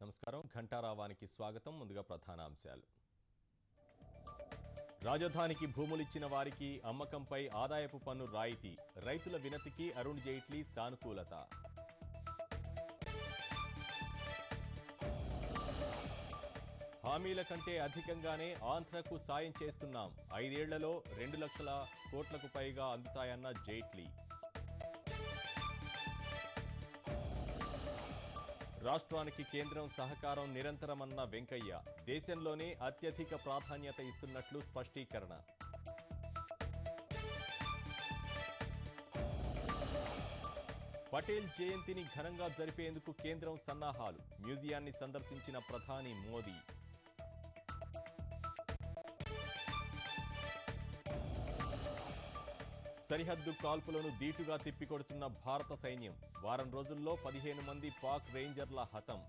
నమస్కారం ఘంటారావానికి స్వాగతం ముందుగా ప్రధానాంశాలు రాజధానికి భూములిచ్చిన వారికి అమ్మకంపై ఆదాయపు పన్ను రాయితీ రైతుల వినతికి అరుణ్ జైట్లీ సానుకూలత హామీల కంటే అధికంగానే ఆంధ్రకు సాయం చేస్తున్నాం 5 ఏళ్లలో 2 లక్షల కోట్లకు పైగా అందుతాయన్న జైట్లీ రాష్ట్రానికి కేంద్రం సహకారం నిరంతరమన్న వెంకయ్య దేశంలోనే అత్యధిక ప్రాధాన్యత ఇస్తున్నట్లు స్పష్టీకరణ పటేల్ జయంతిని ఘనంగా జరిపేందుకు కేంద్రం సన్నాహాలు మ్యూజియాన్ని సందర్శించిన ప్రధాని మోదీ సరిహద్దు కాల్పులను దీటుగా తిప్పికొడుతున్న భారత సైన్యం వారం రోజుల్లో 15 మంది పాక్ రేంజర్ల హతం